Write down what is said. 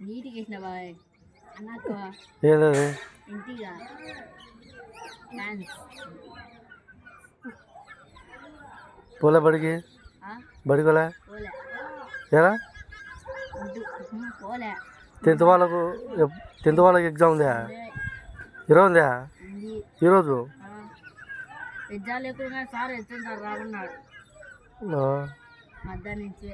నీటికి వేసిన బాయ్ అన్నకు ఏదది ఇంటిగా డాన్స్ పోలే బడికి బడికోలే పోలే ఏరా పోలే 10th వాళ్ళకి ఎగ్జామ్ ఉందా ఈరోజు ఉందా ఈరోజు ఎగ్జామ్ లేకుండా సార్ ఎగ్జామ్ సార్ రామన్నాడు మధ్యాహ్నం నుంచి